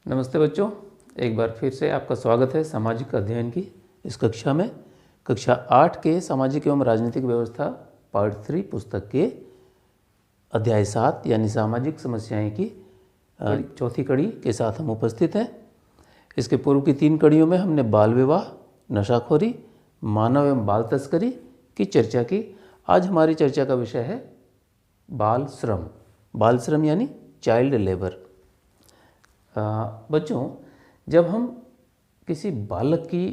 नमस्ते बच्चों, एक बार फिर से आपका स्वागत है सामाजिक अध्ययन की इस कक्षा में। कक्षा 8 के सामाजिक एवं राजनीतिक व्यवस्था पार्ट 3 पुस्तक के अध्याय 7 यानी सामाजिक समस्याएं की चौथी कड़ी के साथ हम उपस्थित हैं। इसके पूर्व की 3 कड़ियों में हमने बाल विवाह, नशाखोरी, मानव एवं बाल तस्करी की चर्चा की। आज हमारी चर्चा का विषय है बाल श्रम। बाल श्रम यानी चाइल्ड लेबर। बच्चों, जब हम किसी बालक की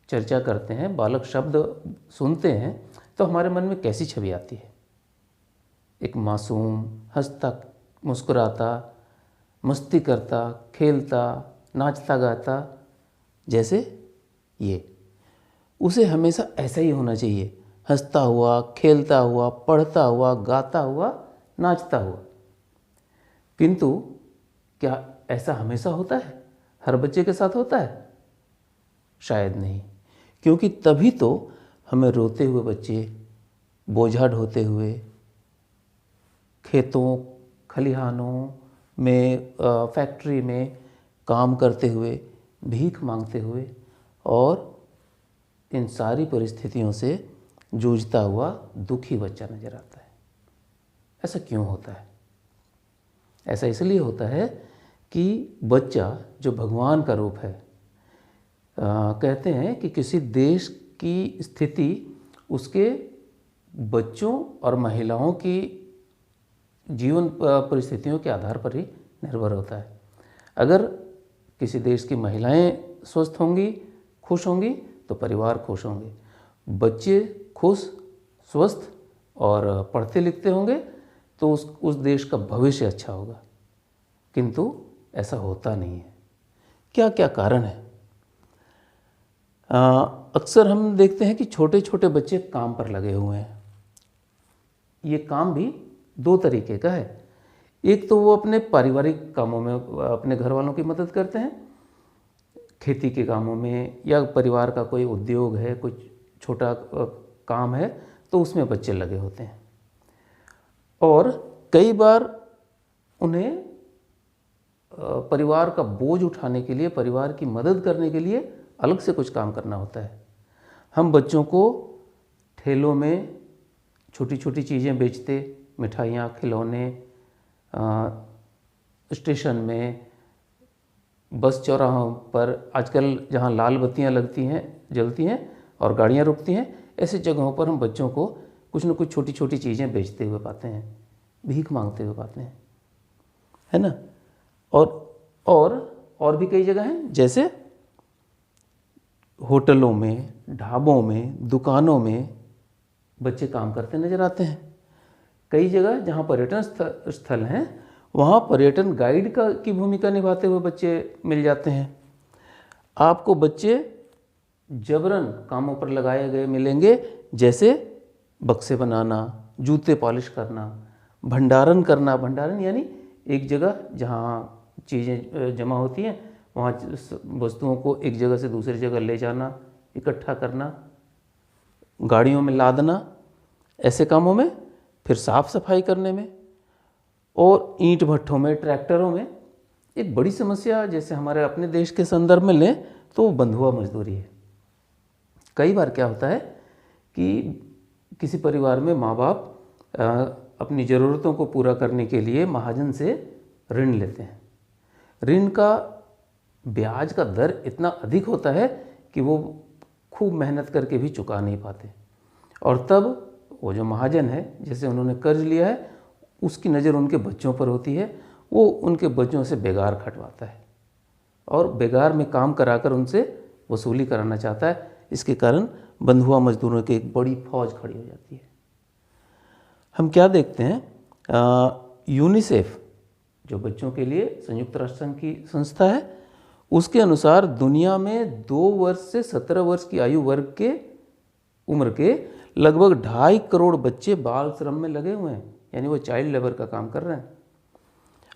चर्चा करते हैं, बालक शब्द सुनते हैं, तो हमारे मन में कैसी छवि आती है? एक मासूम, हंसता, मुस्कुराता, मस्ती करता, खेलता, नाचता गाता, जैसे ये। उसे हमेशा ऐसा ही होना चाहिए, हंसता हुआ, खेलता हुआ, पढ़ता हुआ, गाता हुआ, नाचता हुआ। किंतु क्या ऐसा हमेशा होता है? हर बच्चे के साथ होता है? शायद नहीं, क्योंकि तभी तो हमें रोते हुए बच्चे, बोझा ढोते हुए, खेतों खलिहानों में, फैक्ट्री में काम करते हुए, भीख मांगते हुए और इन सारी परिस्थितियों से जूझता हुआ दुखी बच्चा नजर आता है। ऐसा क्यों होता है? ऐसा इसलिए होता है कि बच्चा जो भगवान का रूप है, कहते हैं कि किसी देश की स्थिति उसके बच्चों और महिलाओं की जीवन परिस्थितियों के आधार पर ही निर्भर होता है। अगर किसी देश की महिलाएं स्वस्थ होंगी, खुश होंगी, तो परिवार खुश होंगे। बच्चे खुश, स्वस्थ और पढ़ते लिखते होंगे तो उस देश का भविष्य अच्छा होगा। किंतु ऐसा होता नहीं है। क्या क्या कारण है? अक्सर हम देखते हैं कि छोटे छोटे बच्चे काम पर लगे हुए हैं। ये काम भी 2 तरीके का है। एक तो वो अपने पारिवारिक कामों में अपने घर वालों की मदद करते हैं, खेती के कामों में, या परिवार का कोई उद्योग है, कुछ छोटा काम है, तो उसमें बच्चे लगे होते हैं। और कई बार उन्हें परिवार का बोझ उठाने के लिए, परिवार की मदद करने के लिए अलग से कुछ काम करना होता है। हम बच्चों को ठेलों में छोटी छोटी चीज़ें बेचते, मिठाइयाँ, खिलौने, स्टेशन में, बस चौराहों पर आजकल जहाँ लाल बत्तियाँ लगती हैं, जलती हैं और गाड़ियाँ रुकती हैं, ऐसी जगहों पर हम बच्चों को कुछ न कुछ छोटी छोटी चीज़ें बेचते हुए पाते हैं, भीख मांगते हुए पाते हैं, है ना। और भी कई जगह हैं, जैसे होटलों में, ढाबों में, दुकानों में बच्चे काम करते नजर आते हैं। कई जगह जहाँ पर्यटन स्थल हैं, वहाँ पर्यटन गाइड की भूमिका निभाते हुए बच्चे मिल जाते हैं। आपको बच्चे जबरन कामों पर लगाए गए मिलेंगे, जैसे बक्से बनाना, जूते पॉलिश करना, भंडारण करना। भंडारण यानी एक जगह जहाँ चीज़ें जमा होती हैं, वहाँ वस्तुओं को एक जगह से दूसरी जगह ले जाना, इकट्ठा करना, गाड़ियों में लादना, ऐसे कामों में। फिर साफ सफाई करने में, और ईंट भट्ठों में, ट्रैक्टरों में। एक बड़ी समस्या जैसे हमारे अपने देश के संदर्भ में लें तो बंधुआ मजदूरी है। कई बार क्या होता है कि किसी परिवार में माँ बाप अपनी ज़रूरतों को पूरा करने के लिए महाजन से ऋण लेते हैं। ऋण का ब्याज का दर इतना अधिक होता है कि वो खूब मेहनत करके भी चुका नहीं पाते, और तब वो जो महाजन है, जैसे उन्होंने कर्ज लिया है, उसकी नज़र उनके बच्चों पर होती है। वो उनके बच्चों से बेगार खटवाता है और बेगार में काम कराकर उनसे वसूली कराना चाहता है। इसके कारण बंधुआ मजदूरों की एक बड़ी फौज खड़ी हो जाती है। हम क्या देखते हैं, यूनिसेफ जो बच्चों के लिए संयुक्त राष्ट्र संघ की संस्था है, उसके अनुसार दुनिया में 2 वर्ष से 17 वर्ष की आयु वर्ग के उम्र के लगभग 2.5 करोड़ बच्चे बाल श्रम में लगे हुए हैं, यानी वो चाइल्ड लेबर का काम कर रहे हैं।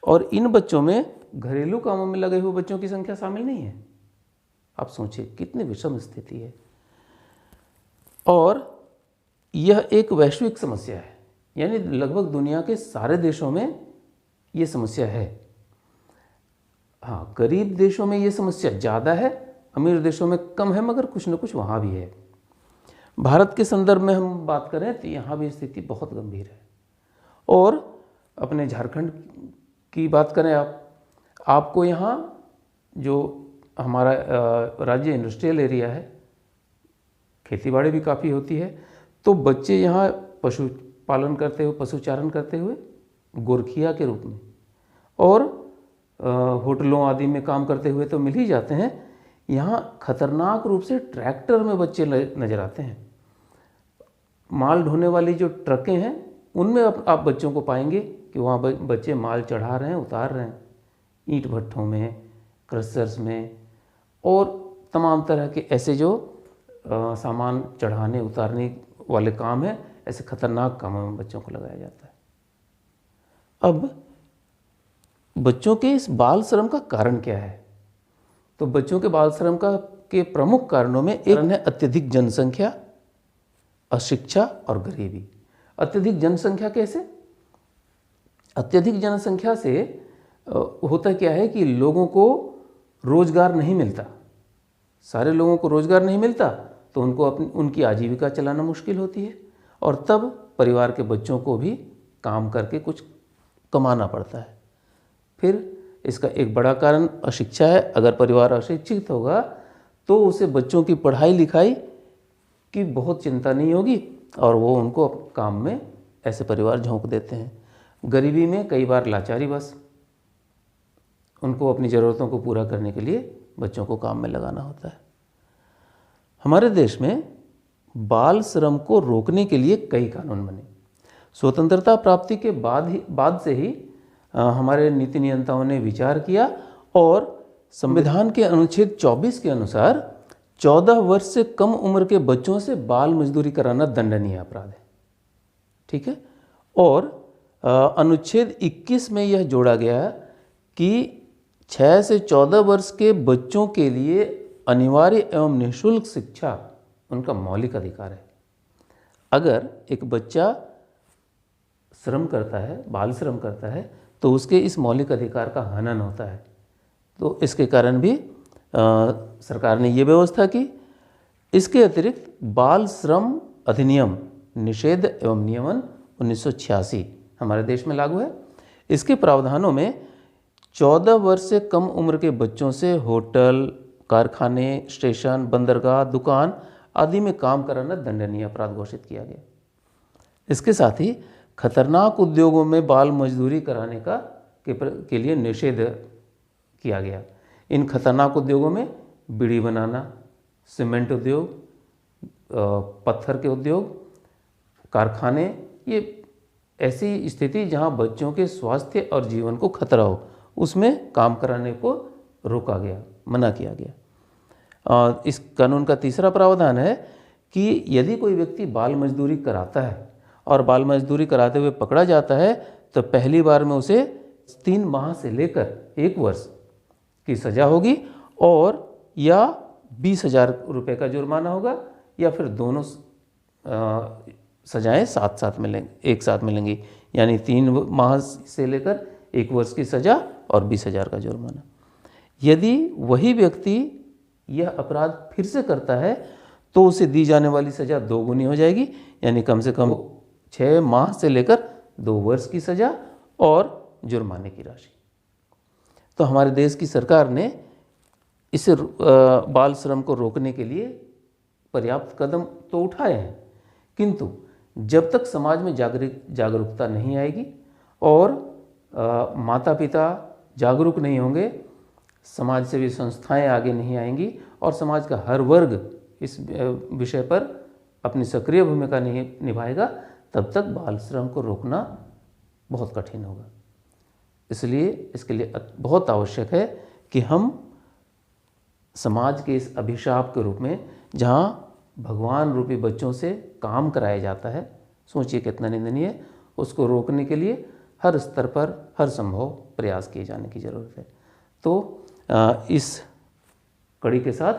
और इन बच्चों में घरेलू कामों में लगे हुए बच्चों की संख्या शामिल नहीं है। आप सोचिए कितनी विषम स्थिति है। और यह एक वैश्विक समस्या है, यानी लगभग दुनिया के सारे देशों में ये समस्या है। हाँ, गरीब देशों में ये समस्या ज़्यादा है, अमीर देशों में कम है, मगर कुछ न कुछ वहाँ भी है। भारत के संदर्भ में हम बात करें तो यहाँ भी स्थिति बहुत गंभीर है। और अपने झारखंड की बात करें आपको यहाँ जो हमारा राज्य इंडस्ट्रियल एरिया है, खेतीबाड़ी भी काफ़ी होती है, तो बच्चे यहाँ पशु पालन करते हुए, पशुचारण करते हुए गोरखिया के रूप में और होटलों आदि में काम करते हुए तो मिल ही जाते हैं। यहाँ खतरनाक रूप से ट्रैक्टर में बच्चे नज़र आते हैं। माल ढोने वाली जो ट्रकें हैं उनमें आप बच्चों को पाएंगे कि वहाँ बच्चे माल चढ़ा रहे हैं, उतार रहे हैं, ईंट भट्ठों में, क्रशर्स में और तमाम तरह के ऐसे जो सामान चढ़ाने उतारने वाले काम हैं, ऐसे खतरनाक कामों में बच्चों को लगाया जाता है। अब बच्चों के इस बाल श्रम का कारण क्या है? तो बच्चों के बाल श्रम के प्रमुख कारणों में एक है अत्यधिक जनसंख्या, अशिक्षा और गरीबी। अत्यधिक जनसंख्या कैसे? अत्यधिक जनसंख्या से होता क्या है कि लोगों को रोजगार नहीं मिलता। सारे लोगों को रोजगार नहीं मिलता तो उनकी आजीविका चलाना मुश्किल होती है और तब परिवार के बच्चों को भी काम करके कुछ कमाना पड़ता है। फिर इसका एक बड़ा कारण अशिक्षा है। अगर परिवार अशिक्षित होगा तो उसे बच्चों की पढ़ाई लिखाई की बहुत चिंता नहीं होगी और वो उनको काम में ऐसे परिवार झोंक देते हैं। गरीबी में कई बार लाचारी बस उनको अपनी ज़रूरतों को पूरा करने के लिए बच्चों को काम में लगाना होता है। हमारे देश में बाल श्रम को रोकने के लिए कई कानून बने। स्वतंत्रता प्राप्ति के बाद से ही हमारे नीति नियंताओं ने विचार किया और संविधान के अनुच्छेद 24 के अनुसार 14 वर्ष से कम उम्र के बच्चों से बाल मजदूरी कराना दंडनीय अपराध है। ठीक है। और अनुच्छेद 21 में यह जोड़ा गया कि 6 से 14 वर्ष के बच्चों के लिए अनिवार्य एवं निःशुल्क शिक्षा उनका मौलिक अधिकार है। अगर एक बच्चा श्रम करता है, बाल श्रम करता है, तो उसके इस मौलिक अधिकार का हनन होता है। तो इसके कारण भी सरकार ने ये व्यवस्था की। इसके अतिरिक्त बाल श्रम अधिनियम निषेध एवं नियमन 1986 हमारे देश में लागू है। इसके प्रावधानों में 14 वर्ष से कम उम्र के बच्चों से होटल, कारखाने, स्टेशन, बंदरगाह, दुकान आदि में काम कराना दंडनीय अपराध घोषित किया गया। इसके साथ ही खतरनाक उद्योगों में बाल मजदूरी कराने के लिए निषेध किया गया। इन खतरनाक उद्योगों में बीड़ी बनाना, सीमेंट उद्योग, पत्थर के उद्योग, कारखाने, ये ऐसी स्थिति जहां बच्चों के स्वास्थ्य और जीवन को खतरा हो, उसमें काम कराने को रोका गया, मना किया गया। इस कानून का तीसरा प्रावधान है कि यदि कोई व्यक्ति बाल मजदूरी कराता है और बाल मजदूरी कराते हुए पकड़ा जाता है तो पहली बार में उसे 3 माह से लेकर 1 वर्ष की सज़ा होगी और या 20,000 रुपये का जुर्माना होगा या फिर दोनों सजाएं एक साथ मिलेंगी, यानी 3 माह से लेकर 1 वर्ष की सज़ा और 20,000 का जुर्माना। यदि वही व्यक्ति यह अपराध फिर से करता है तो उसे दी जाने वाली सज़ा 2 गुनी हो जाएगी, यानी कम से कम 6 माह से लेकर 2 वर्ष की सज़ा और जुर्माने की राशि। तो हमारे देश की सरकार ने इसे बाल श्रम को रोकने के लिए पर्याप्त कदम तो उठाए हैं, किंतु जब तक समाज में जागरूकता नहीं आएगी और माता पिता जागरूक नहीं होंगे, समाज सेवी संस्थाएं आगे नहीं आएंगी और समाज का हर वर्ग इस विषय पर अपनी सक्रिय भूमिका नहीं निभाएगा, तब तक बाल श्रम को रोकना बहुत कठिन होगा। इसलिए इसके लिए बहुत आवश्यक है कि हम समाज के इस अभिशाप के रूप में, जहाँ भगवान रूपी बच्चों से काम कराया जाता है, सोचिए कितना निंदनीय है, उसको रोकने के लिए हर स्तर पर हर संभव प्रयास किए जाने की ज़रूरत है। तो इस कड़ी के साथ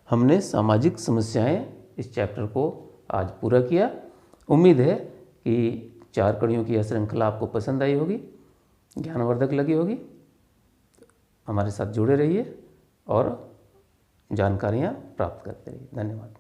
हमने सामाजिक समस्याएं इस चैप्टर को आज पूरा किया। उम्मीद है कि 4 कड़ियों की यह श्रृंखला आपको पसंद आई होगी, ज्ञानवर्धक लगी होगी। हमारे साथ जुड़े रहिए और जानकारियाँ प्राप्त करते रहिए। धन्यवाद।